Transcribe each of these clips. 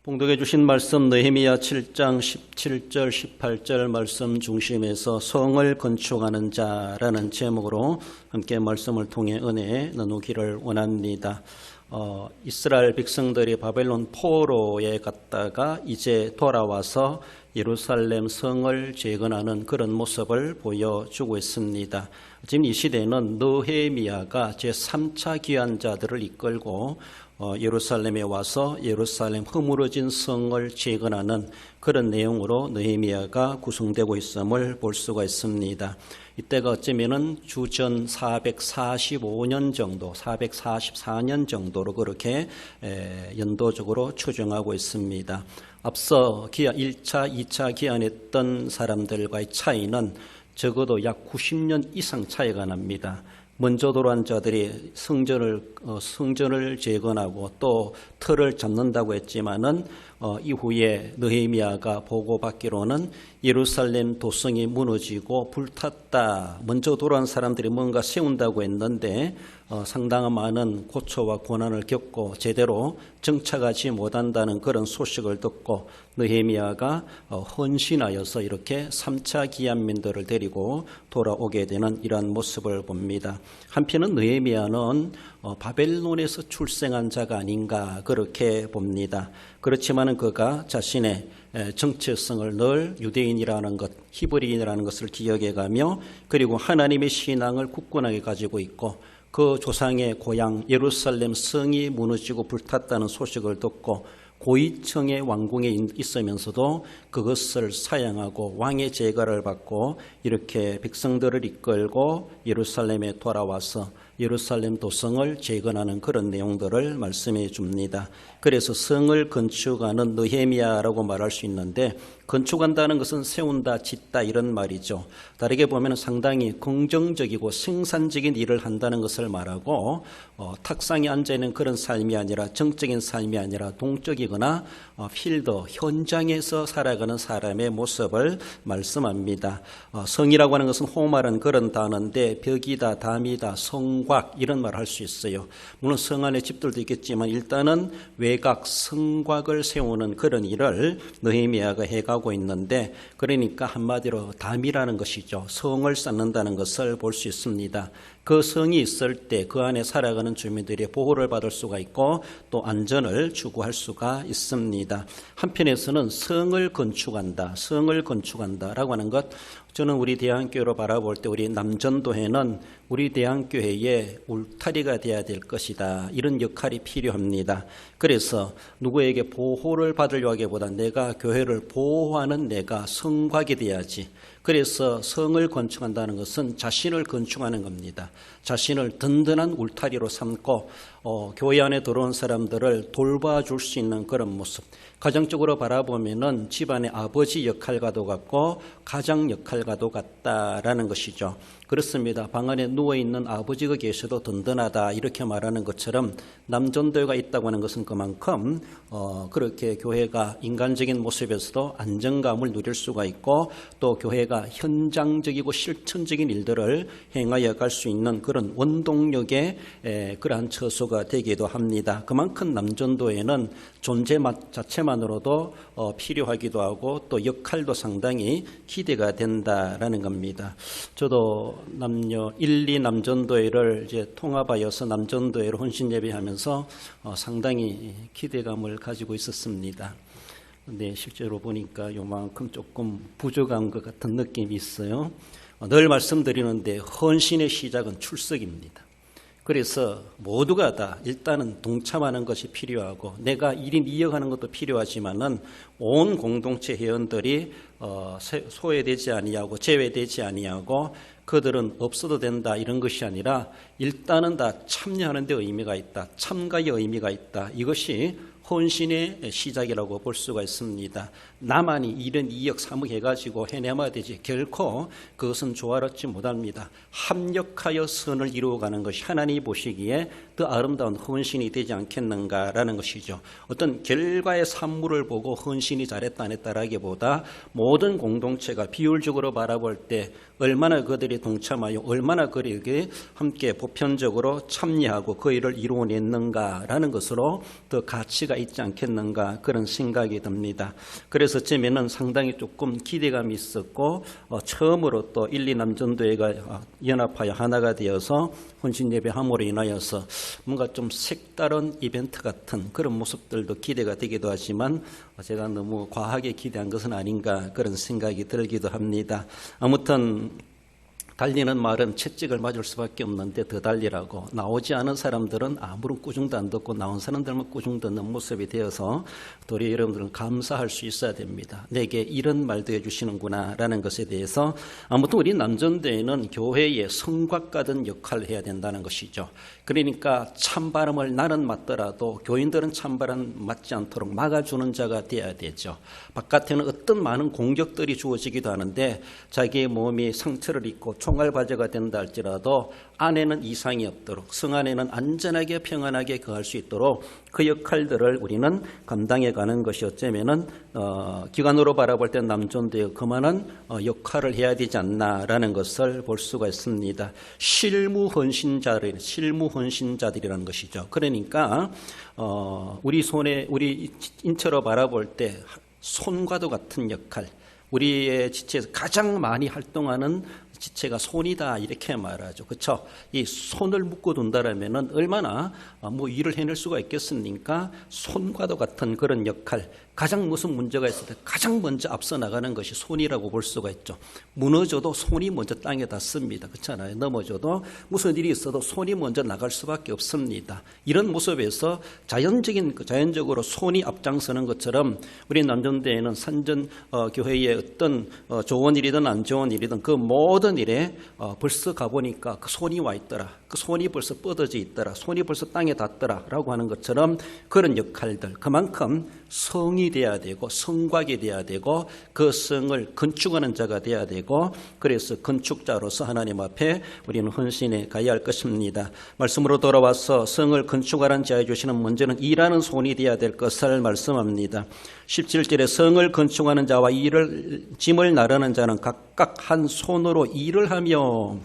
봉독해 주신 말씀 느헤미야 7장 17절 18절 말씀 중심에서 성을 건축하는 자라는 제목으로 함께 말씀을 통해 은혜 나누기를 원합니다. 이스라엘 백성들이 바벨론 포로에 갔다가 이제 돌아와서 예루살렘 성을 재건하는 그런 모습을 보여주고 있습니다. 지금 이 시대는 느헤미야가 제3차 귀환자들을 이끌고 예루살렘에 와서 예루살렘 허물어진 성을 재건하는 그런 내용으로 느헤미야가 구성되고 있음을 볼 수가 있습니다. 이때가 어쩌면은 주전 445년 정도, 444년 정도로 그렇게 연도적으로 추정하고 있습니다. 앞서 1차, 2차 기한했던 사람들과의 차이는 적어도 약 90년 이상 차이가 납니다. 먼저 돌아온 자들이 성전을 재건하고 또 틀을 잡는다고 했지만은 이후에 느헤미야가 보고받기로는 예루살렘 도성이 무너지고 불탔다. 먼저 돌아온 사람들이 뭔가 세운다고 했는데 상당한 많은 고초와 고난을 겪고 제대로 정착하지 못한다는 그런 소식을 듣고 느헤미야가 헌신하여서 이렇게 3차 기한민들을 데리고 돌아오게 되는 이러한 모습을 봅니다. 한편은 느헤미야는 바벨론에서 출생한 자가 아닌가 그렇게 봅니다. 그렇지만 그가 자신의 정체성을 늘 유대인이라는 것, 히브리인이라는 것을 기억해가며 그리고 하나님의 신앙을 굳건하게 가지고 있고 그 조상의 고향 예루살렘 성이 무너지고 불탔다는 소식을 듣고 고위층의 왕궁에 있으면서도 그것을 사양하고 왕의 제가를 받고 이렇게 백성들을 이끌고 예루살렘에 돌아와서 예루살렘 도성을 재건하는 그런 내용들을 말씀해 줍니다. 그래서 성을 건축하는 느헤미야라고 말할 수 있는데 건축한다는 것은 세운다, 짓다 이런 말이죠. 다르게 보면 상당히 긍정적이고 생산적인 일을 한다는 것을 말하고 탁상에 앉아있는 그런 삶이 아니라 정적인 삶이 아니라 동적이거나 필드, 현장에서 살아가는 사람의 모습을 말씀합니다. 성이라고 하는 것은 호말은 그런 단어인데 벽이다, 담이다, 성곽 이런 말을 할 수 있어요. 물론 성 안에 집들도 있겠지만 일단은 외곽, 성곽을 세우는 그런 일을 느헤미야가 해가고 있는데 그러니까 한마디로 담이라는 것이죠. 성을 쌓는다는 것을 볼 수 있습니다. 그 성이 있을 때 그 안에 살아가는 주민들이 보호를 받을 수가 있고 또 안전을 추구할 수가 있습니다. 한편에서는 성을 건축한다라고 하는 것 저는 우리 대한교회로 바라볼 때 우리 남전도회는 우리 대한교회의 울타리가 되어야 될 것이다. 이런 역할이 필요합니다. 그래서 누구에게 보호를 받으려고 하기보다 내가 교회를 보호하는 내가 성곽이 되어야지. 그래서 성을 건축한다는 것은 자신을 건축하는 겁니다. 자신을 든든한 울타리로 삼고 교회 안에 들어온 사람들을 돌봐줄 수 있는 그런 모습. 가정적으로 바라보면은 집안의 아버지 역할과도 같고 가장 역할과도 같다라는 것이죠. 그렇습니다. 방 안에 누워있는 아버지가 계셔도 든든하다 이렇게 말하는 것처럼 남전도회가 있다고 하는 것은 그만큼 그렇게 교회가 인간적인 모습에서도 안정감을 누릴 수가 있고 또 교회가 현장적이고 실천적인 일들을 행하여 갈 수 있는 그런 원동력의 그러한 처소가 되기도 합니다. 그만큼 남전도회는 존재 자체만으로도 필요하기도 하고 또 역할도 상당히 기대가 된다라는 겁니다. 저도 1, 2 남전도회를 이제 통합하여서 남전도회로 헌신 예배하면서 상당히 기대감을 가지고 있었습니다. 근데 실제로 보니까 요만큼 조금 부족한 것 같은 느낌이 있어요. 늘 말씀드리는데 헌신의 시작은 출석입니다. 그래서 모두가 다 일단은 동참하는 것이 필요하고 내가 1인 2역하는 것도 필요하지만은 온 공동체 회원들이 소외되지 아니하고 제외되지 아니하고 그들은 없어도 된다 이런 것이 아니라 일단은 다 참여하는 데 의미가 있다. 참가의 의미가 있다. 이것이 헌신의 시작이라고 볼 수가 있습니다. 나만이 1인 2역 3역 해가지고 해내야 되지 결코 그것은 조화롭지 못합니다. 합력하여 선을 이루어가는 것이 하나님이 보시기에 더 아름다운 헌신이 되지 않겠는가라는 것이죠. 어떤 결과의 산물을 보고 헌신이 잘했다 안 했다라기보다 모든 공동체가 비율적으로 바라볼 때 얼마나 그들이 동참하여 얼마나 그들에게 함께 보편적으로 참여하고 그 일을 이루어냈는가라는 것으로 더 가치가 있지 않겠는가 그런 생각이 듭니다. 그래서 처음에는 상당히 조금 기대감이 있었고 처음으로 또 1, 2남전도회가 연합하여 하나가 되어서 혼신예배함으로 인하여서 뭔가 좀 색다른 이벤트 같은 그런 모습들도 기대가 되기도 하지만 제가 너무 과하게 기대한 것은 아닌가 그런 생각이 들기도 합니다. 아무튼 달리는 말은 채찍을 맞을 수밖에 없는데 더 달리라고, 나오지 않은 사람들은 아무런 꾸중도 안 듣고 나온 사람들만 꾸중 듣는 모습이 되어서 도리 여러분들은 감사할 수 있어야 됩니다. 내게 이런 말도 해주시는구나 라는 것에 대해서. 아무튼 우리 남전대회는 교회의 성곽가든 역할을 해야 된다는 것이죠. 그러니까 찬바람을 나는 맞더라도 교인들은 찬바람 맞지 않도록 막아주는 자가 되어야 되죠. 바깥에는 어떤 많은 공격들이 주어지기도 하는데 자기의 몸이 상처를 입고 총알바지가 된다 할지라도 안에는 이상이 없도록, 성 안에는 안전하게 평안하게 거할 수 있도록 그 역할들을 우리는 감당해 가는 것이 어쩌면은 기관으로 바라볼 때 남전도의 그만한 역할을 해야 되지 않나라는 것을 볼 수가 있습니다. 실무헌신자들이라는 것이죠. 그러니까 우리 인처로 바라볼 때 손과도 같은 역할, 우리의 지체에서 가장 많이 활동하는 지체가 손이다 이렇게 말하죠. 그렇죠? 이 손을 묶어 둔다라면은 얼마나 일을 해낼 수가 있겠습니까? 손과도 같은 그런 역할, 가장 무슨 문제가 있을 때 가장 먼저 앞서 나가는 것이 손이라고 볼 수가 있죠. 무너져도 손이 먼저 땅에 닿습니다. 그렇잖아요. 넘어져도 무슨 일이 있어도 손이 먼저 나갈 수밖에 없습니다. 이런 모습에서 자연적으로 손이 앞장서는 것처럼 우리 남전대회는 산전 교회의 어떤 좋은 일이든 안 좋은 일이든 그 모든 일에 벌써 가보니까 그 손이 와 있더라, 그 손이 벌써 뻗어져 있더라, 손이 벌써 땅에 닿더라 라고 하는 것처럼 그런 역할들, 그만큼 성이 돼야 되고 성곽이 돼야 되고 그 성을 건축하는 자가 돼야 되고, 그래서 건축자로서 하나님 앞에 우리는 헌신해 가야 할 것입니다. 말씀으로 돌아와서 성을 건축하는 자에 주시는 문제는 일하는 손이 돼야 될 것을 말씀합니다. 17절에 성을 건축하는 자와 짐을 나르는 자는 각각 한 손으로 일을 하며,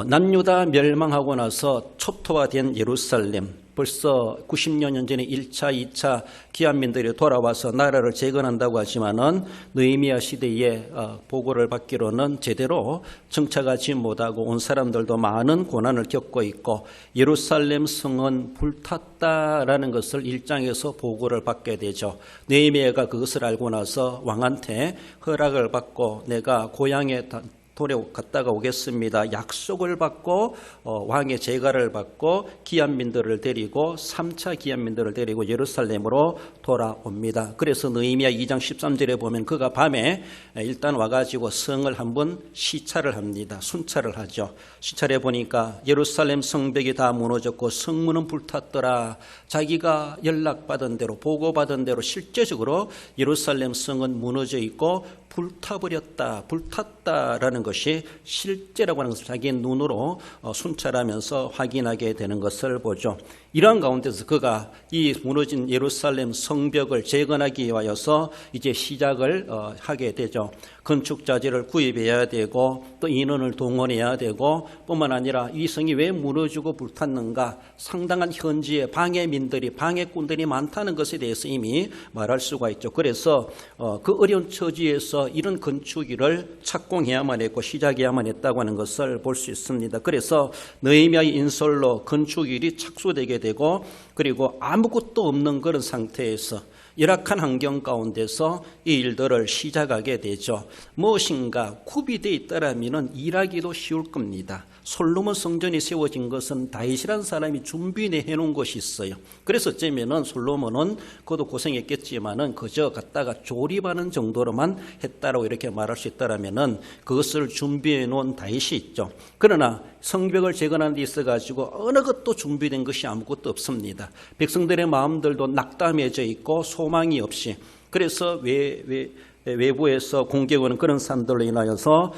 남유다 멸망하고 나서 초토화된 예루살렘, 벌써 90여 년 전에 1차, 2차 기한민들이 돌아와서 나라를 재건한다고 하지만은 느헤미야 시대에 보고를 받기로는 제대로 정착하지 못하고 온 사람들도 많은 고난을 겪고 있고 예루살렘 성은 불탔다라는 것을 1장에서 보고를 받게 되죠. 느헤미야가 그것을 알고 나서 왕한테 허락을 받고 내가 고향에 갔다가 오겠습니다. 약속을 받고 왕의 제가를 받고 기한민들을 데리고 3차 기한민들을 데리고 예루살렘으로 돌아옵니다. 그래서 느헤미야 2장 13절에 보면 그가 밤에 일단 와가지고 성을 한번 시찰을 합니다. 순찰을 하죠. 시찰해 보니까 예루살렘 성벽이 다 무너졌고 성문은 불탔더라. 자기가 연락받은 대로 보고받은 대로 실제적으로 예루살렘 성은 무너져 있고 불탔다라는 것이 실제라고 하는 것을 자기의 눈으로 순찰하면서 확인하게 되는 것을 보죠. 이러한 가운데서 그가 이 무너진 예루살렘 성벽을 재건하기 위하여서 이제 시작을 하게 되죠. 건축자재를 구입해야 되고 또 인원을 동원해야 되고 뿐만 아니라 이 성이 왜 무너지고 불탔는가, 상당한 현지의 방해민들이 방해꾼들이 많다는 것에 대해서 이미 말할 수가 있죠. 그래서 그 어려운 처지에서 이런 건축 일을 착공해야만 했고 시작해야만 했다고 하는 것을 볼 수 있습니다. 그래서 느헤미야의 인솔로 건축 일이 착수되게 되고 그리고 아무것도 없는 그런 상태에서 열악한 환경 가운데서 이 일들을 시작하게 되죠. 무엇인가 굽이 되어 있다라면 일하기도 쉬울 겁니다. 솔로몬 성전이 세워진 것은 다윗이라는 사람이 준비해 놓은 것이 있어요. 그래서 어쩌면은 솔로몬은 그도 고생했겠지만은 그저 갖다가 조립하는 정도로만 했다라고 이렇게 말할 수 있다라면은 그것을 준비해 놓은 다윗이 있죠. 그러나 성벽을 재건하는 데 있어가지고 어느 것도 준비된 것이 아무것도 없습니다. 백성들의 마음들도 낙담해져 있고 소망이 없이, 그래서 외부에서 공격하는 그런 사람들로 인하여서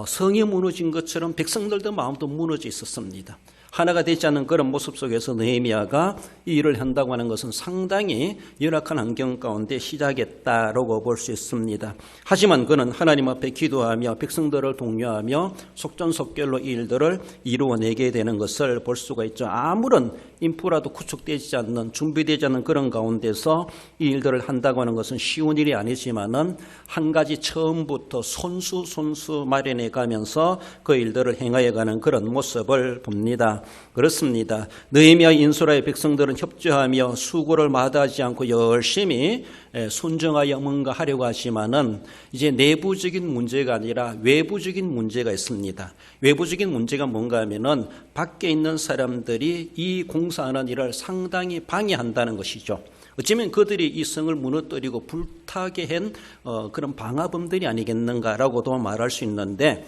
성이 무너진 것처럼 백성들도 마음도 무너져 있었습니다. 하나가 되지 않는 그런 모습 속에서 느헤미야가 이 일을 한다고 하는 것은 상당히 열악한 환경 가운데 시작했다라고 볼 수 있습니다. 하지만 그는 하나님 앞에 기도하며 백성들을 독려하며 속전속결로 이 일들을 이루어내게 되는 것을 볼 수가 있죠. 아무런 인프라도 구축되지 않는, 준비되지 않는 그런 가운데서 이 일들을 한다고 하는 것은 쉬운 일이 아니지만은 한 가지 처음부터 손수 마련해 가면서 그 일들을 행하여 가는 그런 모습을 봅니다. 그렇습니다. 느헤미야 인수라의 백성들은 협조하며 수고를 마다하지 않고 열심히 순종하여 뭔가 하려고 하지만은 이제 내부적인 문제가 아니라 외부적인 문제가 있습니다. 외부적인 문제가 뭔가 하면은 밖에 있는 사람들이 이 공사하는 일을 상당히 방해한다는 것이죠. 어쩌면 그들이 이 성을 무너뜨리고 불타게 한 그런 방화범들이 아니겠는가라고도 말할 수 있는데,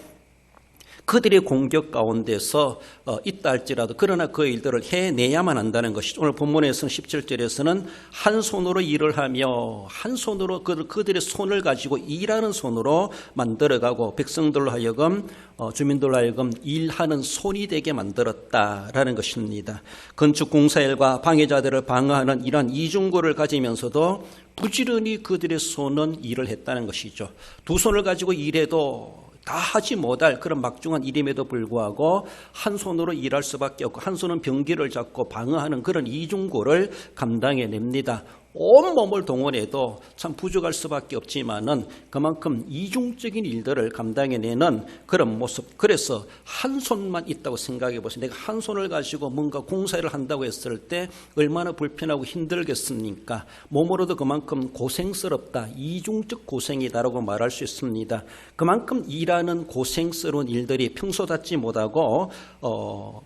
그들의 공격 가운데서 있다 할지라도 그러나 그 일들을 해내야만 한다는 것이죠. 오늘 본문에서는 17절에서는 한 손으로 일을 하며 한 손으로 그들의 손을 가지고 일하는 손으로 만들어가고 백성들로 하여금 주민들로 하여금 일하는 손이 되게 만들었다라는 것입니다. 건축 공사일과 방해자들을 방어하는 이러한 이중고를 가지면서도 부지런히 그들의 손은 일을 했다는 것이죠. 두 손을 가지고 일해도 다 하지 못할 그런 막중한 일임에도 불구하고 한 손으로 일할 수밖에 없고 한 손은 병기를 잡고 방어하는 그런 이중고를 감당해냅니다. 온 몸을 동원해도 참 부족할 수밖에 없지만은 그만큼 이중적인 일들을 감당해내는 그런 모습. 그래서 한 손만 있다고 생각해 보세요. 내가 한 손을 가지고 뭔가 공사를 한다고 했을 때 얼마나 불편하고 힘들겠습니까? 몸으로도 그만큼 고생스럽다, 이중적 고생이다라고 말할 수 있습니다. 그만큼 일하는 고생스러운 일들이 평소답지 못하고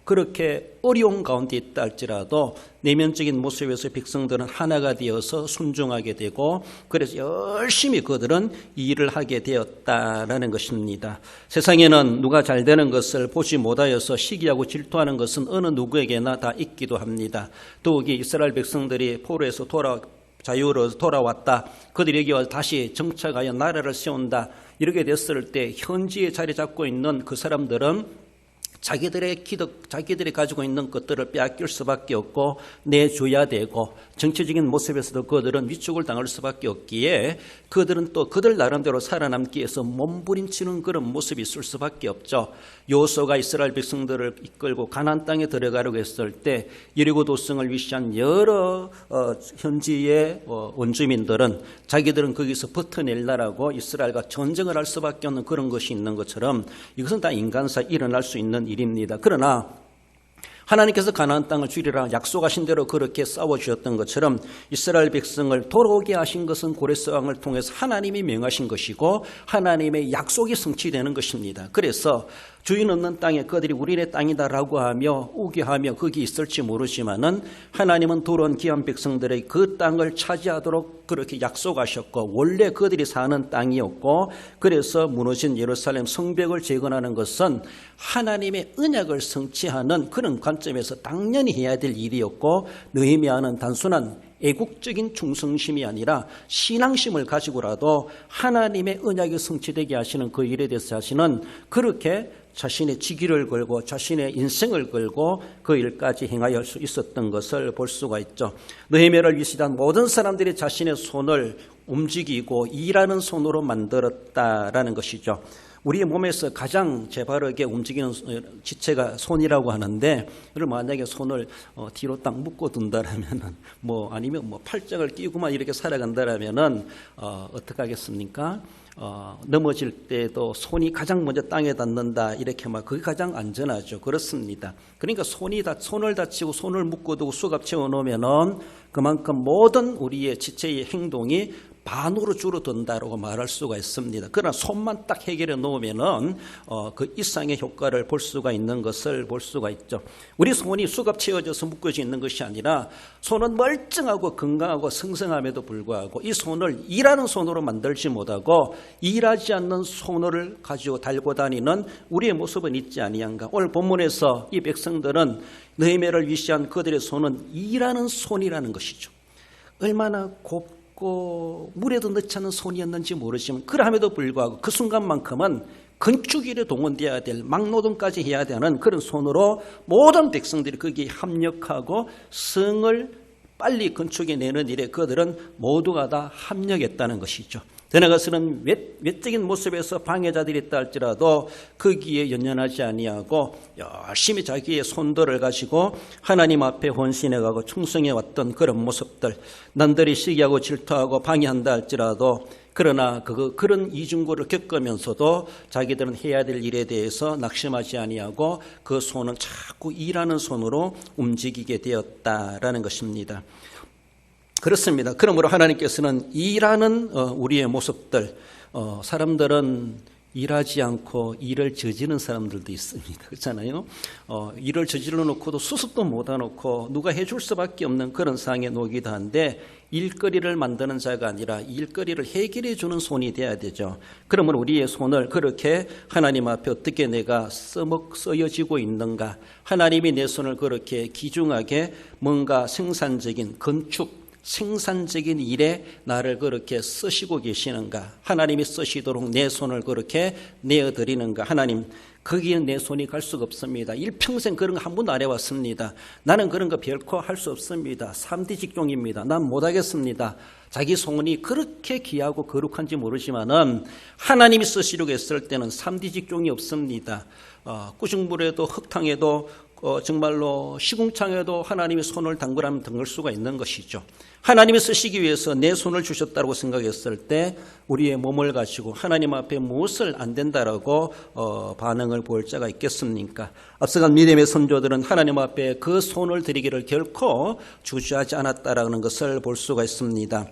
그렇게 어려운 가운데 있다 할지라도 내면적인 모습에서 백성들은 하나가 되어서 순종하게 되고, 그래서 열심히 그들은 일을 하게 되었다라는 것입니다. 세상에는 누가 잘 되는 것을 보지 못하여서 시기하고 질투하는 것은 어느 누구에게나 다 있기도 합니다. 더욱이 이스라엘 백성들이 포로에서 자유로 돌아왔다, 그들에게 다시 정착하여 나라를 세운다, 이렇게 됐을 때 현지에 자리 잡고 있는 그 사람들은 자기들이 가지고 있는 것들을 빼앗길 수밖에 없고 내줘야 되고, 정치적인 모습에서도 그들은 위축을 당할 수밖에 없기에 그들은 또 그들 나름대로 살아남기 위해서 몸부림치는 그런 모습이 있을 수밖에 없죠. 여호수아가 이스라엘 백성들을 이끌고 가나안 땅에 들어가려고 했을 때 여리고 도성을 위시한 여러 현지의 원주민들은 자기들은 거기서 버텨내려고 이스라엘과 전쟁을 할 수밖에 없는 그런 것이 있는 것처럼 이것은 다 인간사 일어날 수 있는 일입니다. 그러나 하나님께서 가나안 땅을 주리라 약속하신 대로 그렇게 싸워주셨던 것처럼 이스라엘 백성을 돌아오게 하신 것은 고레스 왕을 통해서 하나님이 명하신 것이고 하나님의 약속이 성취되는 것입니다. 그래서 주인 없는 땅에 그들이 우리의 땅이다라고 하며 우겨하며 거기 있을지 모르지만은 하나님은 돌아온 귀한 백성들의 그 땅을 차지하도록 그렇게 약속하셨고, 원래 그들이 사는 땅이었고, 그래서 무너진 예루살렘 성벽을 재건하는 것은 하나님의 언약을 성취하는 그런 관점에서 당연히 해야 될 일이었고, 느헤미야는 단순한 애국적인 충성심이 아니라 신앙심을 가지고라도 하나님의 언약이 성취되게 하시는 그 일에 대해서 자신은 그렇게 자신의 직위를 걸고 자신의 인생을 걸고 그 일까지 행하여 할 수 있었던 것을 볼 수가 있죠. 느헤미야를 위시한 모든 사람들이 자신의 손을 움직이고 일하는 손으로 만들었다라는 것이죠. 우리의 몸에서 가장 재바르게 움직이는 지체가 손이라고 하는데, 만약에 손을 뒤로 딱 묶어 둔다라면은 아니면 팔짱을 끼고만 이렇게 살아간다라면은 어떻게 하겠습니까? 넘어질 때도 손이 가장 먼저 땅에 닿는다, 이렇게 그게 가장 안전하죠. 그렇습니다. 그러니까 손을 다치고 손을 묶어두고 수갑 채워 놓으면은 그만큼 모든 우리의 지체의 행동이 반으로 줄어든다라고 말할 수가 있습니다. 그러나 손만 딱 해결해 놓으면은 그 이상의 효과를 볼 수가 있는 것을 볼 수가 있죠. 우리 손이 수갑 채워져서 묶어져 있는 것이 아니라 손은 멀쩡하고 건강하고 성성함에도 불구하고 이 손을 일하는 손으로 만들지 못하고 일하지 않는 손을 가지고 달고 다니는 우리의 모습은 있지 아니한가. 오늘 본문에서 이 백성들은 느헤미야를 위시한 그들의 손은 일하는 손이라는 것이죠. 얼마나 곱고 물에도 넣지 않은 손이었는지 모르지만 그럼에도 불구하고 그 순간만큼은 건축일에 동원되어야 될 막노동까지 해야 되는 그런 손으로 모든 백성들이 거기에 합력하고 성을 빨리 건축해내는 일에 그들은 모두가 다 합력했다는 것이죠. 되는 것은 외적인 모습에서 방해자들이 있다 할지라도 거기에 연연하지 아니하고 열심히 자기의 손들을 가지고 하나님 앞에 헌신해가고 충성해왔던 그런 모습들, 남들이 시기하고 질투하고 방해한다 할지라도 그러나 그런 이중고를 겪으면서도 자기들은 해야 될 일에 대해서 낙심하지 아니하고 그 손은 자꾸 일하는 손으로 움직이게 되었다라는 것입니다. 그렇습니다. 그러므로 하나님께서는 일하는 우리의 모습들, 사람들은 일하지 않고 일을 저지르는 사람들도 있습니다. 그렇잖아요. 일을 저질러 놓고도 수습도 못 해놓고 누가 해줄 수밖에 없는 그런 상황에 놓이기도 한데 일거리를 만드는 자가 아니라 일거리를 해결해 주는 손이 돼야 되죠. 그러면 우리의 손을 그렇게 하나님 앞에 어떻게 내가 쓰여지고 있는가, 하나님이 내 손을 그렇게 귀중하게 뭔가 생산적인 건축, 생산적인 일에 나를 그렇게 쓰시고 계시는가, 하나님이 쓰시도록 내 손을 그렇게 내어드리는가. 하나님, 거기에 내 손이 갈 수가 없습니다. 일평생 그런 거 한 번도 안 해왔습니다. 나는 그런 거 별코 할 수 없습니다. 3D 직종입니다. 난 못하겠습니다. 자기 손이 그렇게 귀하고 거룩한지 모르지만은 하나님이 쓰시려고 했을 때는 3D 직종이 없습니다. 꾸중물에도 흙탕에도 정말로 시궁창에도 하나님의 손을 담그라면 담글 수가 있는 것이죠. 하나님이 쓰시기 위해서 내 손을 주셨다고 생각했을 때 우리의 몸을 가지고 하나님 앞에 무엇을 안 된다라고 반응을 보일 자가 있겠습니까? 앞서간 믿음의 선조들은 하나님 앞에 그 손을 드리기를 결코 주저하지 않았다라는 것을 볼 수가 있습니다.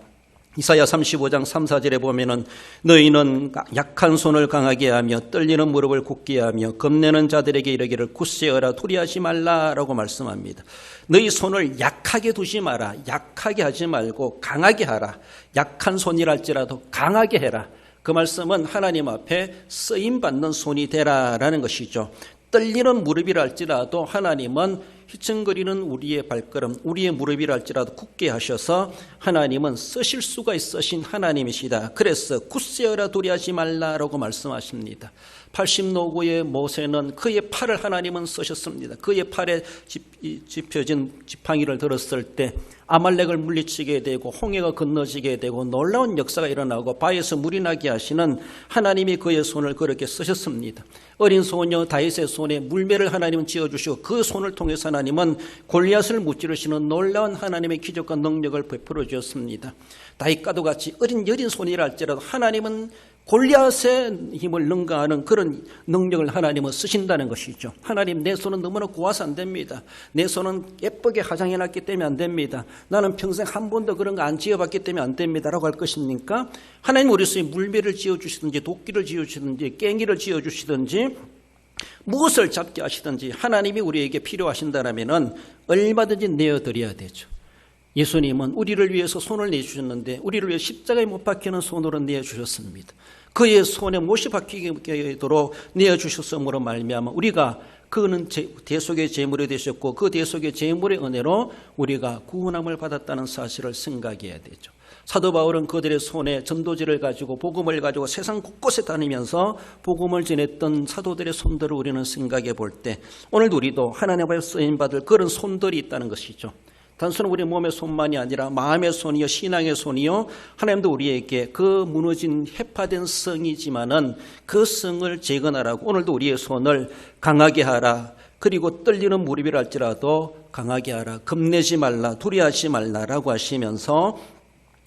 이사야 35장 3, 4절에 보면은 너희는 약한 손을 강하게 하며 떨리는 무릎을 굳게 하며 겁내는 자들에게 이르기를 굳세어라 두려워하지 말라라고 말씀합니다. 너희 손을 약하게 두지 마라. 약하게 하지 말고 강하게 하라. 약한 손이랄지라도 강하게 해라. 그 말씀은 하나님 앞에 쓰임받는 손이 되라라는 것이죠. 떨리는 무릎이랄지라도 하나님은 휘청거리는 우리의 발걸음, 우리의 무릎이랄지라도 굳게 하셔서 하나님은 쓰실 수가 있으신 하나님이시다. 그래서 굳세어라 두려워하지 말라라고 말씀하십니다. 80노구의 모세는 그의 팔을 하나님은 쓰셨습니다. 그의 팔에 짚혀진 지팡이를 들었을 때 아말렉을 물리치게 되고 홍해가 건너지게 되고 놀라운 역사가 일어나고 바위에서 물이 나게 하시는 하나님이 그의 손을 그렇게 쓰셨습니다. 어린 소녀 다윗의 손에 물매를 하나님은 지어주시고 그 손을 통해서 하나님은 골리앗을 무찌르시는 놀라운 하나님의 기적과 능력을 베풀어 주었습니다. 다윗과도 같이 어린 여린 손이라 할지라도 하나님은 골리앗의 힘을 능가하는 그런 능력을 하나님은 쓰신다는 것이죠. 하나님, 내 손은 너무나 고와서 안 됩니다. 내 손은 예쁘게 화장해놨기 때문에 안 됩니다. 나는 평생 한 번도 그런 거 안 지어봤기 때문에 안 됩니다 라고 할 것입니까? 하나님 우리 손에 물매를 지어주시든지 도끼를 지어주시든지 깽기를 지어주시든지 무엇을 잡게 하시든지 하나님이 우리에게 필요하신다면 얼마든지 내어드려야 되죠. 예수님은 우리를 위해서 손을 내주셨는데 우리를 위해 십자가에 못 박히는 손으로 내어주셨습니다. 그의 손에 못이 박히도록 내어주셨으므로 말미암아 우리가 그는 대속의 제물이 되셨고 그 대속의 제물의 은혜로 우리가 구원함을 받았다는 사실을 생각해야 되죠. 사도 바울은 그들의 손에 전도지를 가지고 복음을 가지고 세상 곳곳에 다니면서 복음을 전했던 사도들의 손들을 우리는 생각해 볼 때 오늘도 우리도 하나님 앞에 쓰임받을 그런 손들이 있다는 것이죠. 단순히 우리 몸의 손만이 아니라 마음의 손이요 신앙의 손이요 하나님도 우리에게 그 무너진 해파된 성이지만은 그 성을 재건하라고 오늘도 우리의 손을 강하게 하라. 그리고 떨리는 무릎이랄지라도 강하게 하라. 겁내지 말라. 두려워하지 말라라고 하시면서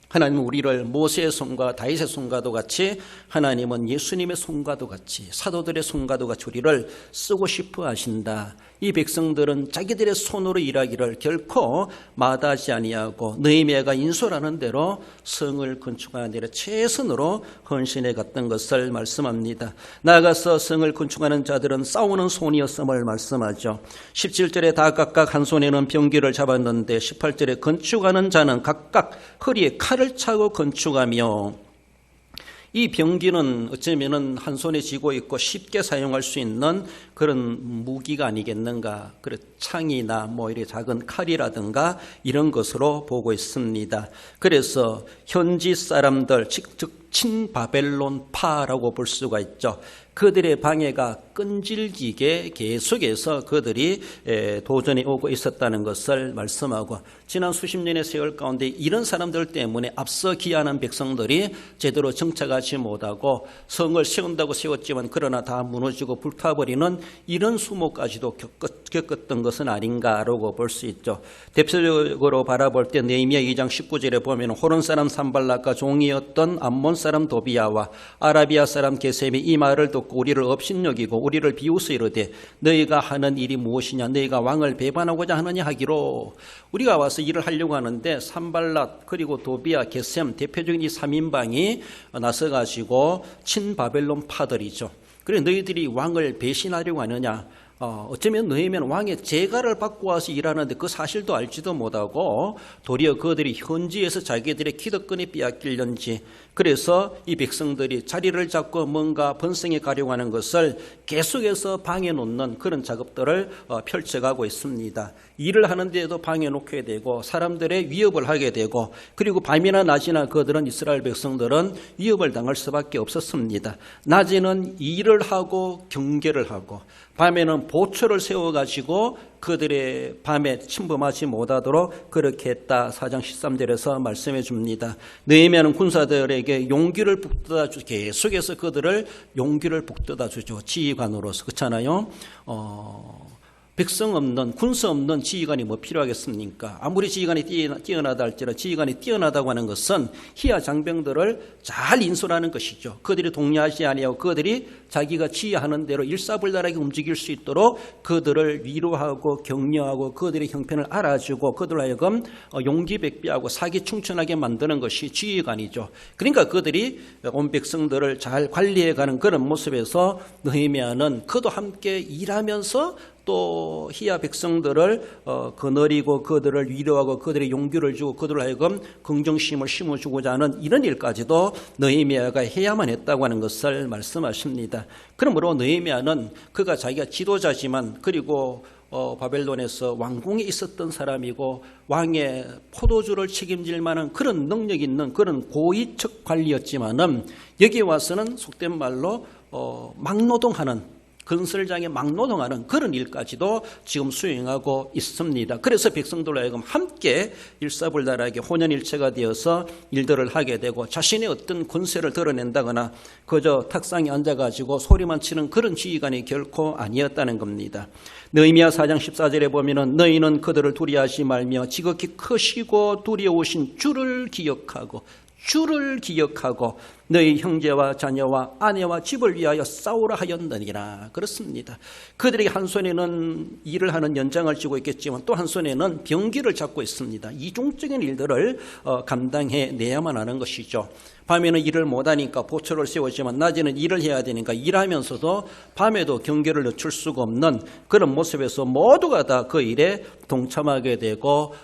하나님은 우리를 모세의 손과 다윗의 손과도 같이 하나님은 예수님의 손과도 같이 사도들의 손과도 같이 우리를 쓰고 싶어 하신다. 이 백성들은 자기들의 손으로 일하기를 결코 마다하지 아니하고 느헤미야가 인솔하는 대로 성을 건축하는 데로 최선으로 헌신해 갔던 것을 말씀합니다. 나아가서 성을 건축하는 자들은 싸우는 손이었음을 말씀하죠. 17절에 다 각각 한 손에는 병기를 잡았는데 18절에 건축하는 자는 각각 허리에 칼을 차고 건축하며 이 병기는 어쩌면은 한 손에 쥐고 있고 쉽게 사용할 수 있는 그런 무기가 아니겠는가. 그래 창이나 뭐 이렇게 작은 칼이라든가 이런 것으로 보고 있습니다. 그래서 현지 사람들 즉 친바벨론파라고 볼 수가 있죠. 그들의 방해가 끈질기게 계속해서 그들이 도전해 오고 있었다는 것을 말씀하고, 지난 수십 년의 세월 가운데 이런 사람들 때문에 앞서 기한한 백성들이 제대로 정착하지 못하고 성을 세운다고 세웠지만 그러나 다 무너지고 불타버리는 이런 수모까지도 겪었던 것은 아닌가라고 볼 수 있죠. 대표적으로 바라볼 때 느헤미야 2장 19절에 보면 호론 사람 산발락과 종이었던 암몬 사람 도비야와 아라비아 사람 게셈이 이 말을 듣고 우리를 업신여기고 우리를 비웃어 이르되 너희가 하는 일이 무엇이냐, 너희가 왕을 배반하고자 하느냐 하기로. 우리가 와서 일을 하려고 하는데 산발락 그리고 도비야 게셈 대표적인 이 3인방이 나서가지고 친바벨론 파들이죠. 그래 너희들이 왕을 배신하려고 하느냐, 어쩌면 너희면 왕의 재가를 받고 와서 일하는데 그 사실도 알지도 못하고 도리어 그들이 현지에서 자기들의 기득권이 빼앗길는지, 그래서 이 백성들이 자리를 잡고 뭔가 번성해 가려고 하는 것을 계속해서 방해 놓는 그런 작업들을 펼쳐가고 있습니다. 일을 하는데도 방해 놓게 되고 사람들의 위협을 하게 되고, 그리고 밤이나 낮이나 그들은 이스라엘 백성들은 위협을 당할 수밖에 없었습니다. 낮에는 일을 하고 경계를 하고 밤에는 보초를 세워가지고 그들의 밤에 침범하지 못하도록 그렇게 했다. 4장 13절에서 말씀해 줍니다. 느헤미야는 군사들에게 용기를 북돋아 주죠. 계속해서 그들을 용기를 북돋아 주죠. 지휘관으로서. 그렇잖아요. 백성 없는, 군사 없는 지휘관이 뭐 필요하겠습니까? 아무리 지휘관이 뛰어나다 할지라도 지휘관이 뛰어나다고 하는 것은 희야 장병들을 잘 인솔하는 것이죠. 그들이 동요하지 아니하고 그들이 자기가 지휘하는 대로 일사불란하게 움직일 수 있도록 그들을 위로하고 격려하고 그들의 형편을 알아주고 그들로 하여금 용기백비하고 사기충천하게 만드는 것이 지휘관이죠. 그러니까 그들이 온 백성들을 잘 관리해가는 그런 모습에서 느헤미야는 그도 함께 일하면서 또 희야 백성들을 거느리고 그들을 위로하고 그들의 용기를 주고 그들로 하여금 긍정심을 심어주고자 하는 이런 일까지도 느헤미야가 해야만 했다고 하는 것을 말씀하십니다. 그러므로 느헤미야는 그가 자기가 지도자지만 그리고 바벨론에서 왕궁에 있었던 사람이고 왕의 포도주를 책임질 만한 그런 능력 있는 그런 고위적 관리였지만은 여기에 와서는 속된 말로 막노동하는, 건설장에 막노동하는 그런 일까지도 지금 수행하고 있습니다. 그래서 백성들로 하여금 함께 일사불란하게 혼연일체가 되어서 일들을 하게 되고 자신의 어떤 권세를 드러낸다거나 그저 탁상에 앉아가지고 소리만 치는 그런 지휘관이 결코 아니었다는 겁니다. 느헤미야 4장 14절에 보면은 너희는 그들을 두려워하지 말며 지극히 크시고 두려우신 주를 기억하고 너희 형제와 자녀와 아내와 집을 위하여 싸우라 하였느니라. 그렇습니다. 그들이 한 손에는 일을 하는 연장을 쥐고 있겠지만 또 한 손에는 병기를 잡고 있습니다. 이중적인 일들을 감당해내야만 하는 것이죠. 밤에는 일을 못하니까 보초를 세우지만 낮에는 일을 해야 되니까 일하면서도 밤에도 경계를 늦출 수가 없는 그런 모습에서 모두가 다 그 일에 동참하게 되고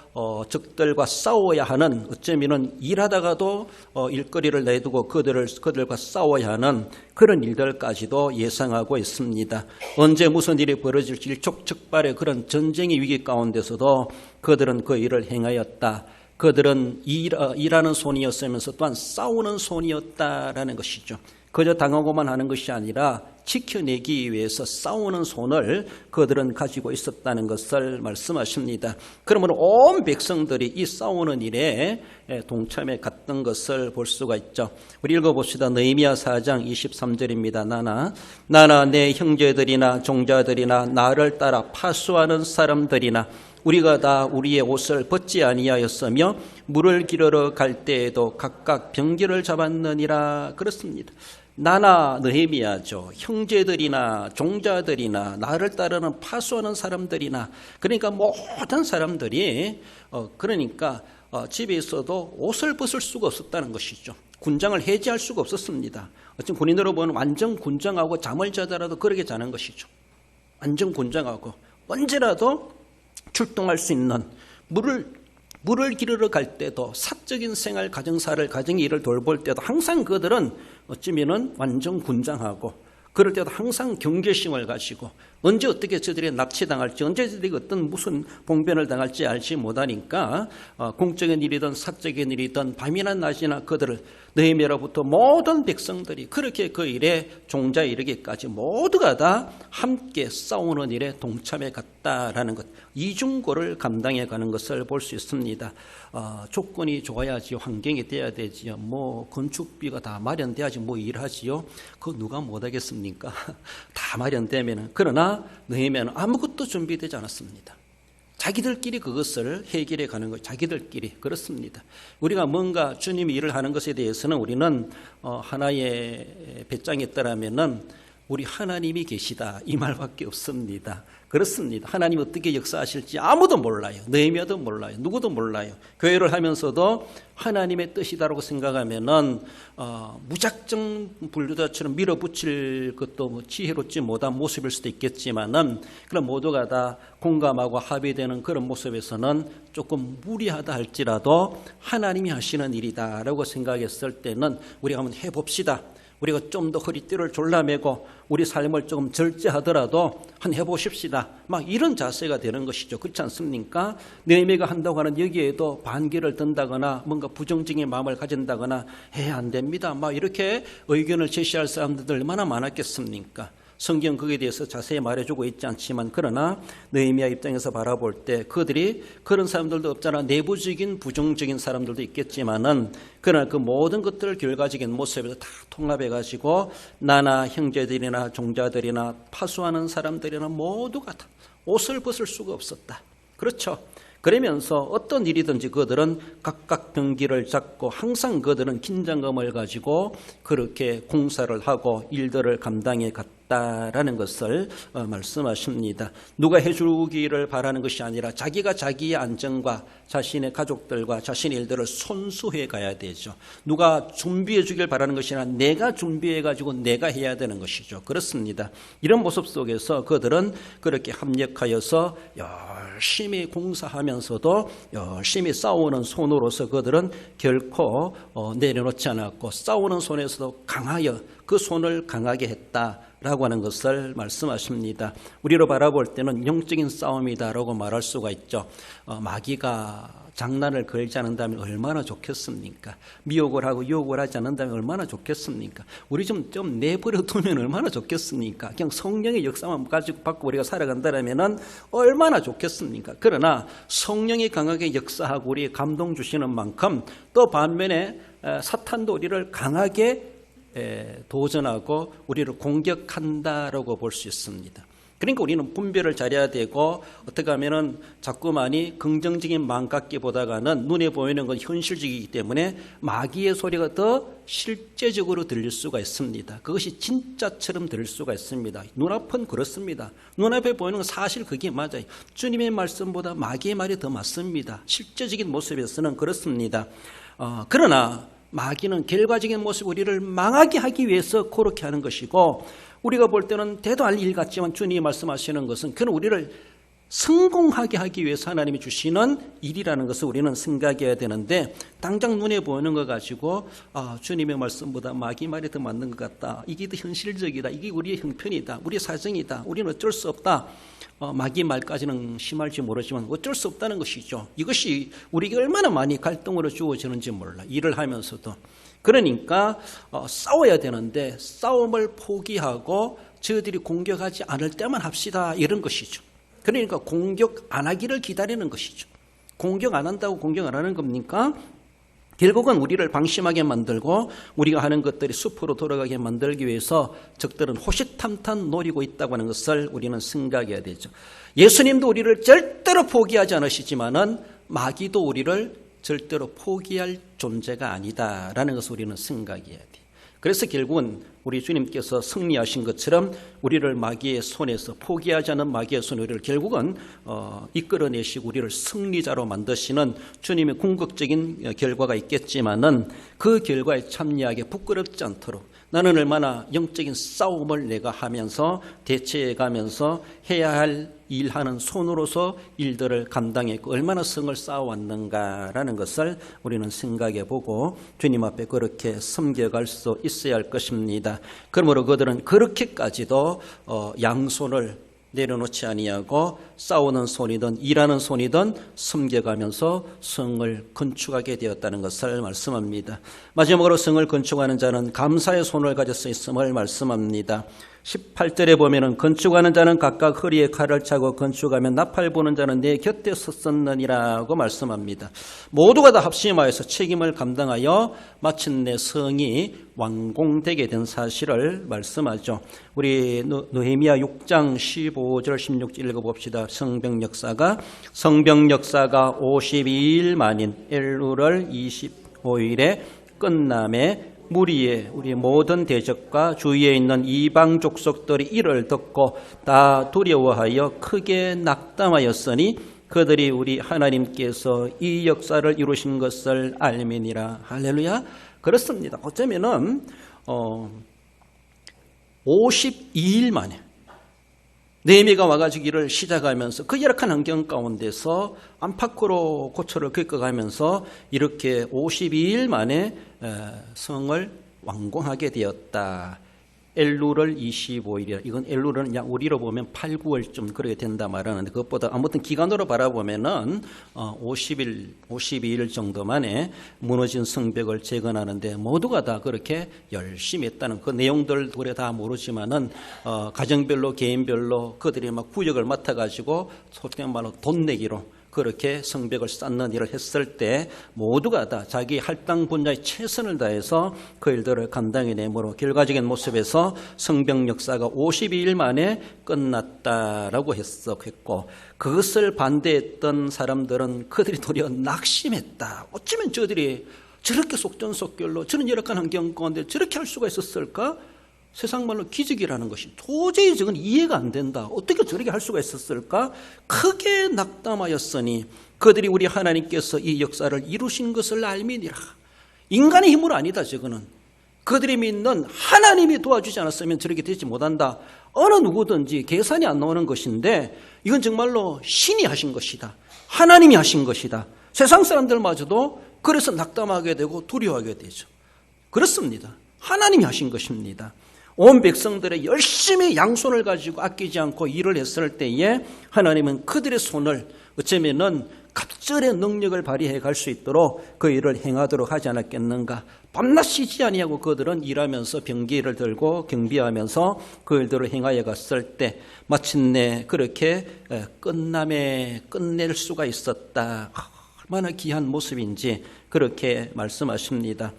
적들과 싸워야 하는, 어쩌면은 일하다가도 일거리를 내두고 그들과 싸워야 하는 그런 일들까지도 예상하고 있습니다. 언제 무슨 일이 벌어질지 일촉즉발의 그런 전쟁의 위기 가운데서도 그들은 그 일을 행하였다. 그들은 일하는 손이었으면서 또한 싸우는 손이었다라는 것이죠. 그저 당하고만 하는 것이 아니라 지켜내기 위해서 싸우는 손을 그들은 가지고 있었다는 것을 말씀하십니다. 그러므로 온 백성들이 이 싸우는 일에 동참해 갔던 것을 볼 수가 있죠. 우리 읽어봅시다. 느헤미야 4장 23절입니다. 나나 내 형제들이나 종자들이나 나를 따라 파수하는 사람들이나 우리가 다 우리의 옷을 벗지 아니하였으며 물을 기르러 갈 때에도 각각 병기를 잡았느니라. 그렇습니다. 나나 느헤미야죠. 형제들이나 종자들이나 나를 따르는 파수하는 사람들이나, 그러니까 모든 사람들이 그러니까 집에 있어도 옷을 벗을 수가 없었다는 것이죠. 군장을 해제할 수가 없었습니다. 어떤 군인으로 보면 완전 군장하고 잠을 자더라도 그렇게 자는 것이죠. 완전 군장하고 언제라도 출동할 수 있는, 물을 기르러 갈 때도, 사적인 생활, 가정사를, 가정의 일을 돌볼 때도 항상 그들은 어쩌면은 완전 군장하고 그럴 때도 항상 경계심을 가지고 언제 어떻게 저들이 납치당할지, 언제 저들이 어떤 무슨 봉변을 당할지 알지 못하니까 공적인 일이든 사적인 일이든 밤이나 낮이나 그들을 느헤미야로부터 모든 백성들이 그렇게 그 일에 종자에 이르기까지 모두가 다 함께 싸우는 일에 동참해 갔다라는 것, 이중고를 감당해 가는 것을 볼 수 있습니다. 조건이 좋아야지, 환경이 돼야 되지요. 뭐 건축비가 다 마련돼야지 뭐 일하지요. 그거 누가 못하겠습니까? 다 마련되면은. 그러나 느헤미야는 아무것도 준비되지 않았습니다. 자기들끼리 그것을 해결해 가는 것, 자기들끼리. 그렇습니다. 우리가 뭔가 주님이 일을 하는 것에 대해서는 우리는 하나의 배짱이 있다라면은 우리 하나님이 계시다, 이 말밖에 없습니다. 그렇습니다. 하나님 어떻게 역사하실지 아무도 몰라요. 느헤미야도 몰라요. 누구도 몰라요. 교회를 하면서도 하나님의 뜻이다라고 생각하면은 무작정 불도다처럼 밀어붙일 것도 뭐 지혜롭지 못한 모습일 수도 있겠지만은, 그런 모두가 다 공감하고 합의되는 그런 모습에서는 조금 무리하다 할지라도 하나님이 하시는 일이다라고 생각했을 때는 우리가 한번 해봅시다. 우리가 좀 더 허리띠를 졸라매고 우리 삶을 조금 절제하더라도 한번 해보십시다. 막 이런 자세가 되는 것이죠. 그렇지 않습니까? 느헤미야가 한다고 하는 여기에도 반기를 든다거나 뭔가 부정적인 마음을 가진다거나 해야 안 됩니다. 막 이렇게 의견을 제시할 사람들 얼마나 많았겠습니까? 성경 거기에 대해서 자세히 말해주고 있지 않지만, 그러나 느헤미야 입장에서 바라볼 때 그들이, 그런 사람들도 없잖아, 내부적인 부정적인 사람들도 있겠지만은, 그러나 그 모든 것들을 결과적인 모습에서 다 통합해가지고 나나 형제들이나 종자들이나 파수하는 사람들이나 모두가 다 옷을 벗을 수가 없었다. 그렇죠? 그러면서 어떤 일이든지 그들은 각각 병기를 잡고 항상 그들은 긴장감을 가지고 그렇게 공사를 하고 일들을 감당해 갔다라는 것을 말씀하십니다. 누가 해주기를 바라는 것이 아니라 자기가 자기의 안정과 자신의 가족들과 자신의 일들을 손수해 가야 되죠. 누가 준비해 주길 바라는 것이 아니라 내가 준비해 가지고 내가 해야 되는 것이죠. 그렇습니다. 이런 모습 속에서 그들은 그렇게 합력하여서 열심히 공사하면서도 열심히 싸우는 손으로서 그들은 결코 내려놓지 않았고, 싸우는 손에서도 강하여 그 손을 강하게 했다라고 하는 것을 말씀하십니다. 우리로 바라볼 때는 영적인 싸움이다라고 말할 수가 있죠. 마귀가 장난을 걸지 않는다면 얼마나 좋겠습니까? 미혹을 하고 유혹을 하지 않는다면 얼마나 좋겠습니까? 우리 좀 내버려 두면 얼마나 좋겠습니까? 그냥 성령의 역사만 가지고 받고 우리가 살아간다면 얼마나 좋겠습니까? 그러나 성령이 강하게 역사하고 우리에 감동 주시는 만큼 또 반면에 사탄도 우리를 강하게 도전하고 우리를 공격한다라고 볼 수 있습니다. 그러니까 우리는 분별을 잘해야 되고, 어떻게 하면은 자꾸만이 긍정적인 마음 갖기보다는 눈에 보이는 건 현실적이기 때문에 마귀의 소리가 더 실제적으로 들릴 수가 있습니다. 그것이 진짜처럼 들릴 수가 있습니다. 눈앞은 그렇습니다. 눈앞에 보이는 건 사실 그게 맞아요. 주님의 말씀보다 마귀의 말이 더 맞습니다. 실제적인 모습에서는 그렇습니다. 그러나 마귀는 결과적인 모습, 우리를 망하게 하기 위해서 그렇게 하는 것이고, 우리가 볼 때는 대도 알 일 같지만 주님이 말씀하시는 것은 그는 우리를 성공하게 하기 위해서 하나님이 주시는 일이라는 것을 우리는 생각해야 되는데, 당장 눈에 보이는 것 가지고 주님의 말씀보다 마귀 말이 더 맞는 것 같다, 이게 더 현실적이다, 이게 우리의 형편이다, 우리의 사정이다, 우리는 어쩔 수 없다, 마귀 말까지는 심할지 모르지만 어쩔 수 없다는 것이죠. 이것이 우리에게 얼마나 많이 갈등으로 주어지는지 몰라, 일을 하면서도. 그러니까 싸워야 되는데 싸움을 포기하고 저들이 공격하지 않을 때만 합시다, 이런 것이죠. 그러니까 공격 안 하기를 기다리는 것이죠. 공격 안 한다고 공격 안 하는 겁니까? 결국은 우리를 방심하게 만들고 우리가 하는 것들이 숲으로 돌아가게 만들기 위해서 적들은 호시탐탐 노리고 있다고 하는 것을 우리는 생각해야 되죠. 예수님도 우리를 절대로 포기하지 않으시지만은 마귀도 우리를 절대로 포기할 존재가 아니다라는 것을 우리는 생각해야 돼. 그래서 결국은 우리 주님께서 승리하신 것처럼 우리를 마귀의 손에서, 포기하지 않은 마귀의 손에 우리를 결국은 이끌어내시고 우리를 승리자로 만드시는 주님의 궁극적인 결과가 있겠지만은, 그 결과에 참여하게 부끄럽지 않도록 나는 얼마나 영적인 싸움을 내가 하면서 대처해 가면서 해야 할 일하는 손으로서 일들을 감당했고 얼마나 성을 쌓아왔는가라는 것을 우리는 생각해 보고 주님 앞에 그렇게 섬겨갈 수 있어야 할 것입니다. 그러므로 그들은 그렇게까지도 양손을 내려놓지 아니하고 싸우는 손이든 일하는 손이든 섬겨가면서 성을 건축하게 되었다는 것을 말씀합니다. 마지막으로 성을 건축하는 자는 감사의 손을 가졌어 있음을 말씀합니다. 18절에 보면은 건축하는 자는 각각 허리에 칼을 차고 건축하며 나팔 부는 자는 내 곁에 섰었느니라고 말씀합니다. 모두가 다 합심하여서 책임을 감당하여 마침내 성이 완공되게 된 사실을 말씀하죠. 우리 느헤미야 6장 15절 16절 읽어봅시다. 성벽 역사가 52일 만인 엘룰월 25일에 끝남에 무리에 우리 모든 대적과 주위에 있는 이방 족속들이 이를 듣고 다 두려워하여 크게 낙담하였으니 그들이 우리 하나님께서 이 역사를 이루신 것을 알미니라. 할렐루야. 그렇습니다. 어쩌면은 52일 만에 느헤미야가 와가지고 일을 시작하면서 그 열악한 환경 가운데서 안팎으로 고초를 겪어가면서 이렇게 52일 만에 성을 완공하게 되었다. 엘룰월 25일이라. 이건 엘룰은 그냥 우리로 보면 8, 9월쯤 그렇게 된다 말하는데 그것보다 아무튼 기간으로 바라보면은 52일 정도 만에 무너진 성벽을 재건하는데 모두가 다 그렇게 열심히 했다는 그 내용들 우리 다 모르지만은 가정별로 개인별로 그들이 막 구역을 맡아가지고 솔직히 말로 돈 내기로 그렇게 성벽을 쌓는 일을 했을 때 모두가 다 자기 할당 분야의 최선을 다해서 그 일들을 감당해내므로 결과적인 모습에서 성벽 역사가 52일 만에 끝났다라고 했고 그것을 반대했던 사람들은 그들이 도리어 낙심했다. 어쩌면 저들이 저렇게 속전속결로 저런 열악한 환경 가운데 저렇게 할 수가 있었을까? 세상 말로 기적이라는 것이 도저히 저건 이해가 안 된다. 어떻게 저렇게 할 수가 있었을까? 크게 낙담하였으니 그들이 우리 하나님께서 이 역사를 이루신 것을 알미니라. 인간의 힘으로 아니다. 저거는 그들이 믿는 하나님이 도와주지 않았으면 저렇게 되지 못한다. 어느 누구든지 계산이 안 나오는 것인데 이건 정말로 신이 하신 것이다. 하나님이 하신 것이다. 세상 사람들마저도 그래서 낙담하게 되고 두려워하게 되죠. 그렇습니다. 하나님이 하신 것입니다. 온 백성들의 열심히 양손을 가지고 아끼지 않고 일을 했을 때에 하나님은 그들의 손을 어쩌면은 갑절의 능력을 발휘해 갈 수 있도록 그 일을 행하도록 하지 않았겠는가. 밤낮 쉬지 아니하고 그들은 일하면서 병기를 들고 경비하면서 그 일들을 행하여 갔을 때 마침내 그렇게 끝낼 수가 있었다. 얼마나 귀한 모습인지 그렇게 말씀하십니다.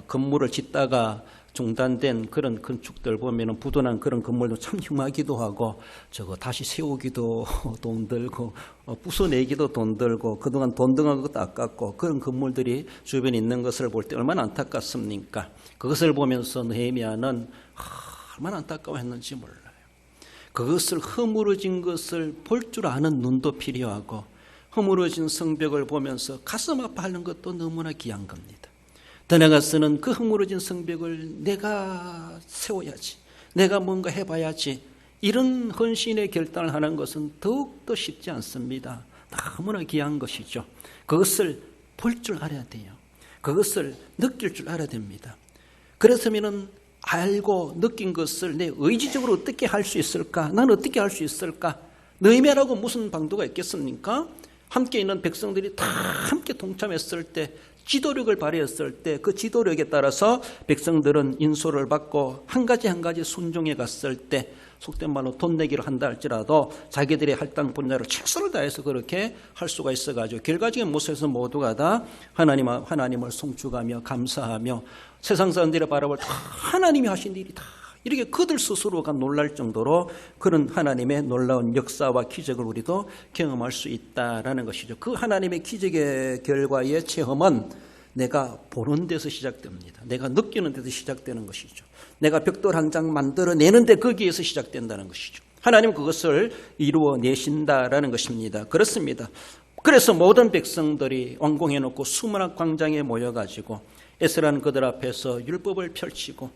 건물을 짓다가 중단된 그런 건축들 보면은 부도난 그런 건물도 참 흉하기도 하고 저거 다시 세우기도 돈 들고 부숴내기도 돈 들고 그동안 돈 들어간 것도 아깝고 그런 건물들이 주변에 있는 것을 볼 때 얼마나 안타깝습니까? 그것을 보면서 느헤미야는 얼마나 안타까워했는지 몰라요. 그것을 허물어진 것을 볼 줄 아는 눈도 필요하고 허물어진 성벽을 보면서 가슴 아파하는 것도 너무나 귀한 겁니다. 더 나아가서는 그 허물어진 성벽을 내가 세워야지, 내가 뭔가 해봐야지, 이런 헌신의 결단을 하는 것은 더욱더 쉽지 않습니다. 너무나 귀한 것이죠. 그것을 볼 줄 알아야 돼요. 그것을 느낄 줄 알아야 됩니다. 그렇다면 알고 느낀 것을 내 의지적으로 어떻게 할 수 있을까? 난 어떻게 할 수 있을까? 느헤미야라고 무슨 방도가 있겠습니까? 함께 있는 백성들이 다 함께 동참했을 때 지도력을 발휘했을 때 그 지도력에 따라서 백성들은 인솔을 받고 한 가지 한 가지 순종해 갔을 때 속된 말로 돈 내기를 한다 할지라도 자기들의 할당 분야로 최선을 다해서 그렇게 할 수가 있어가지고 결과적인 모습에서 모두가 다 하나님을 송축하며 감사하며 세상 사람들이 바라볼 다 하나님이 하신 일이다. 이렇게 그들 스스로가 놀랄 정도로 그런 하나님의 놀라운 역사와 기적을 우리도 경험할 수 있다라는 것이죠. 그 하나님의 기적의 결과의 체험은 내가 보는 데서 시작됩니다. 내가 느끼는 데서 시작되는 것이죠. 내가 벽돌 한 장 만들어내는데 거기에서 시작된다는 것이죠. 하나님은 그것을 이루어내신다라는 것입니다. 그렇습니다. 그래서 모든 백성들이 완공해놓고 수문학 광장에 모여가지고 에스라는 그들 앞에서 율법을 펼치고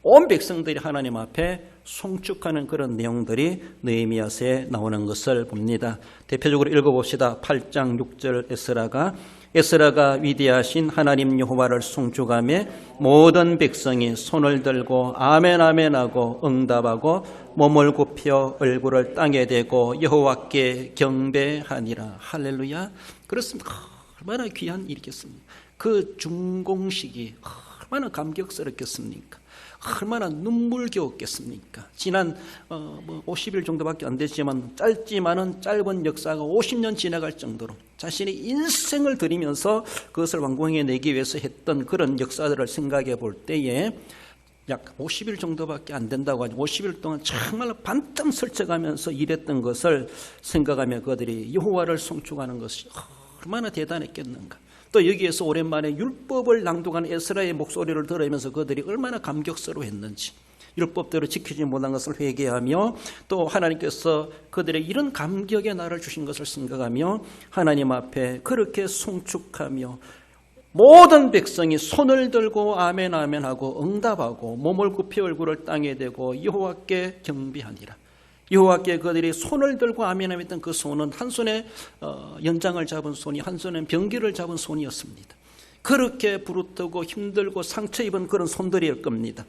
온 백성들이 하나님 앞에 송축하는 그런 내용들이 느헤미야서에 나오는 것을 봅니다. 대표적으로 읽어봅시다. 8장 6절 에스라가 위대하신 하나님 여호와를 송축하며 모든 백성이 손을 들고 아멘 아멘 하고 응답하고 몸을 굽혀 얼굴을 땅에 대고 여호와께 경배하니라. 할렐루야. 그렇습니다. 얼마나 귀한 일이겠습니까? 그 준공식이 얼마나 감격스럽겠습니까? 얼마나 눈물겨웠겠습니까? 지난 50일 정도밖에 안 되지만 짧지만은 짧은 역사가 50년 지나갈 정도로 자신의 인생을 들이면서 그것을 완공해 내기 위해서 했던 그런 역사들을 생각해 볼 때에 약 50일 정도밖에 안 된다고 하죠. 50일 동안 정말 반땀 설쳐가면서 일했던 것을 생각하며 그들이 여호와를 송축하는 것이 얼마나 대단했겠는가. 또 여기에서 오랜만에 율법을 낭독하는 에스라의 목소리를 들으면서 그들이 얼마나 감격스러워했는지, 율법대로 지키지 못한 것을 회개하며 또 하나님께서 그들의 이런 감격의 날을 주신 것을 생각하며 하나님 앞에 그렇게 송축하며 모든 백성이 손을 들고 아멘 아멘 하고 응답하고 몸을 굽혀 얼굴을 땅에 대고 여호와께 경배하니라. 여호와께 그들이 손을 들고 아멘 했던 그 손은 한 손에 연장을 잡은 손이, 한 손에 병기를 잡은 손이었습니다. 그렇게 부르트고 힘들고 상처 입은 그런 손들일 겁니다.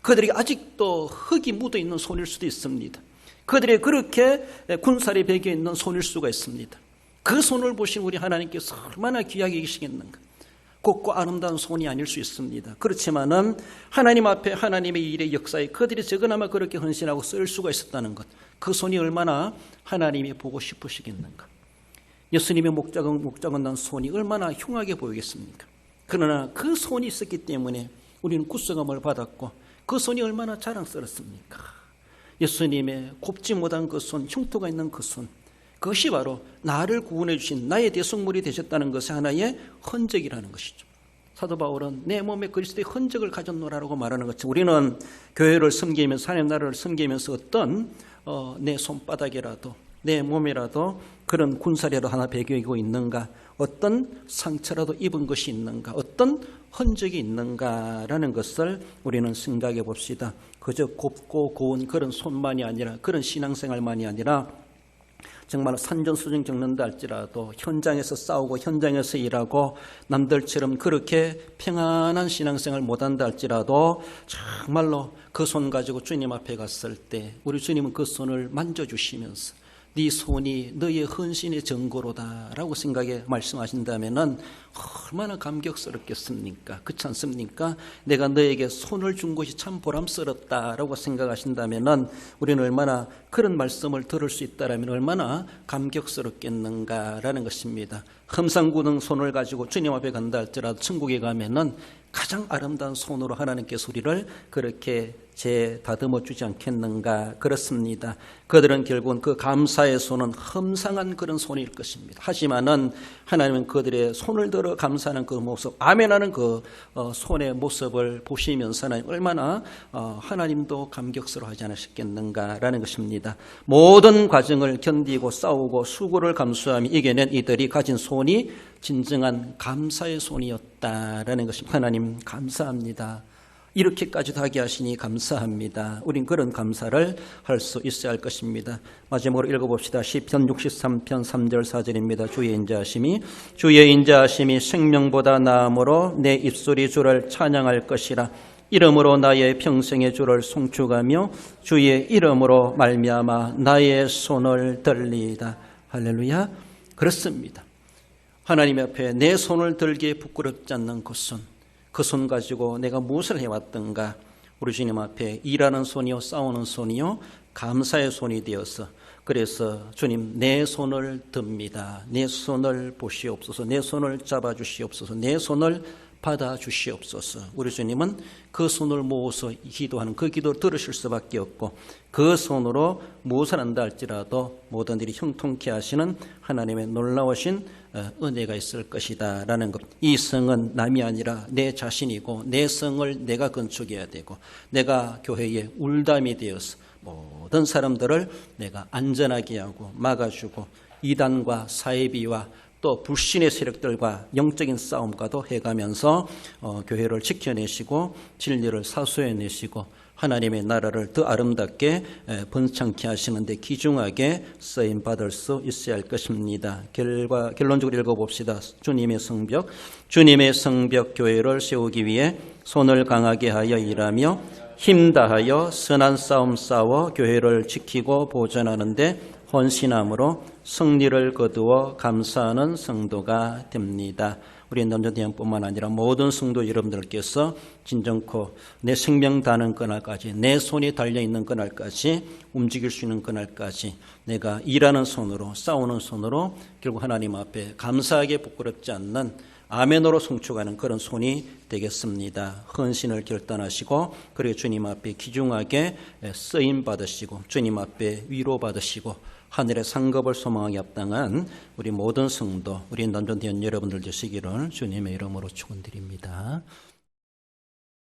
그들이 아직도 흙이 묻어 있는 손일 수도 있습니다. 그들이 그렇게 군살이 배겨 있는 손일 수가 있습니다. 그 손을 보신 우리 하나님께서 얼마나 귀하게 계시겠는가. 곱고 아름다운 손이 아닐 수 있습니다. 그렇지만은 하나님 앞에 하나님의 일의 역사에 그들이 적어나마 그렇게 헌신하고 쓸 수가 있었다는 것, 그 손이 얼마나 하나님이 보고 싶으시겠는가. 예수님의 목자건 난 손이 얼마나 흉하게 보이겠습니까? 그러나 그 손이 있었기 때문에 우리는 구속함을 받았고 그 손이 얼마나 자랑스럽습니까? 예수님의 곱지 못한 그 손, 흉터가 있는 그 손, 그것이 바로 나를 구원해 주신 나의 대속물이 되셨다는 것이 하나의 흔적이라는 것이죠. 사도 바울은 내 몸에 그리스도의 흔적을 가졌노라라고 말하는 것처럼 우리는 교회를 섬기면서 하나님 나라를 섬기면서 어떤 내 손바닥이라도 내 몸이라도 그런 군살이라도 하나 배기고 있는가, 어떤 상처라도 입은 것이 있는가, 어떤 흔적이 있는가라는 것을 우리는 생각해 봅시다. 그저 곱고 고운 그런 손만이 아니라, 그런 신앙생활만이 아니라 정말 산전수전 겪는다 할지라도 현장에서 싸우고 현장에서 일하고 남들처럼 그렇게 평안한 신앙생활 못한다 할지라도 정말로 그 손 가지고 주님 앞에 갔을 때 우리 주님은 그 손을 만져주시면서 네 손이 너의 헌신의 증거로다라고 생각해 말씀하신다면은 얼마나 감격스럽겠습니까? 그렇지 않습니까? 내가 너에게 손을 준 것이 참 보람스럽다라고 생각하신다면은 우리는 얼마나 그런 말씀을 들을 수 있다라면 얼마나 감격스럽겠는가라는 것입니다. 흠상궂은 손을 가지고 주님 앞에 간다 할지라도 천국에 가면은 가장 아름다운 손으로 하나님께서 우리를 그렇게 다듬어 주지 않겠는가. 그렇습니다. 그들은 결국은 그 감사의 손은 흠상한 그런 손일 것입니다. 하지만은 하나님은 그들의 손을 들어 감사하는 그 모습, 아멘하는 그 손의 모습을 보시면서 하나님 얼마나 하나님도 감격스러워하지 않으셨겠는가라는 것입니다. 모든 과정을 견디고 싸우고 수고를 감수하며 이겨낸 이들이 가진 손이 진정한 감사의 손이었다라는 것입니다. 하나님 감사합니다. 이렇게까지도 하게 하시니 감사합니다. 우린 그런 감사를 할 수 있어야 할 것입니다. 마지막으로 읽어봅시다. 시편 63편 3절 4절입니다. 주의 인자하심이 생명보다 나음으로 내 입술이 주를 찬양할 것이라. 이름으로 나의 평생의 주를 송축하며 주의 이름으로 말미암아 나의 손을 들리이다. 할렐루야. 그렇습니다. 하나님 앞에 내 손을 들기에 부끄럽지 않는 그 손 가지고 내가 무엇을 해왔던가. 우리 주님 앞에 일하는 손이요 싸우는 손이요 감사의 손이 되어서, 그래서 주님 내 손을 듭니다. 내 손을 보시옵소서. 내 손을 잡아주시옵소서. 내 손을 받아주시옵소서. 우리 주님은 그 손을 모아서 기도하는 그 기도를 들으실 수밖에 없고 그 손으로 무엇을 한다 할지라도 모든 일이 형통케 하시는 하나님의 놀라우신 은혜가 있을 것이다 라는 것. 이 성은 남이 아니라 내 자신이고 내 성을 내가 건축해야 되고 내가 교회의 울담이 되어서 모든 사람들을 내가 안전하게 하고 막아주고 이단과 사이비와 또 불신의 세력들과 영적인 싸움과도 해가면서 교회를 지켜내시고 진리를 사수해내시고 하나님의 나라를 더 아름답게 번창케 하시는 데 귀중하게 쓰임받을 수 있어야 할 것입니다. 결론적으로 읽어봅시다. 주님의 성벽 교회를 세우기 위해 손을 강하게 하여 일하며 힘다하여 선한 싸움 싸워 교회를 지키고 보존하는 데 헌신함으로 승리를 거두어 감사하는 성도가 됩니다. 우리 남자대원뿐만 아니라 모든 성도 여러분들께서 진정코 내 생명 다는 그날까지, 내 손이 달려있는 그날까지, 움직일 수 있는 그날까지 내가 일하는 손으로, 싸우는 손으로 결국 하나님 앞에 감사하게 부끄럽지 않는 아멘으로 송축하는 그런 손이 되겠습니다. 헌신을 결단하시고 그리고 주님 앞에 귀중하게 쓰임 받으시고 주님 앞에 위로 받으시고 하늘의 상급을 소망하게 합당한 우리 모든 성도, 우리 남전대원 여러분들 되시기를 주님의 이름으로 축원드립니다.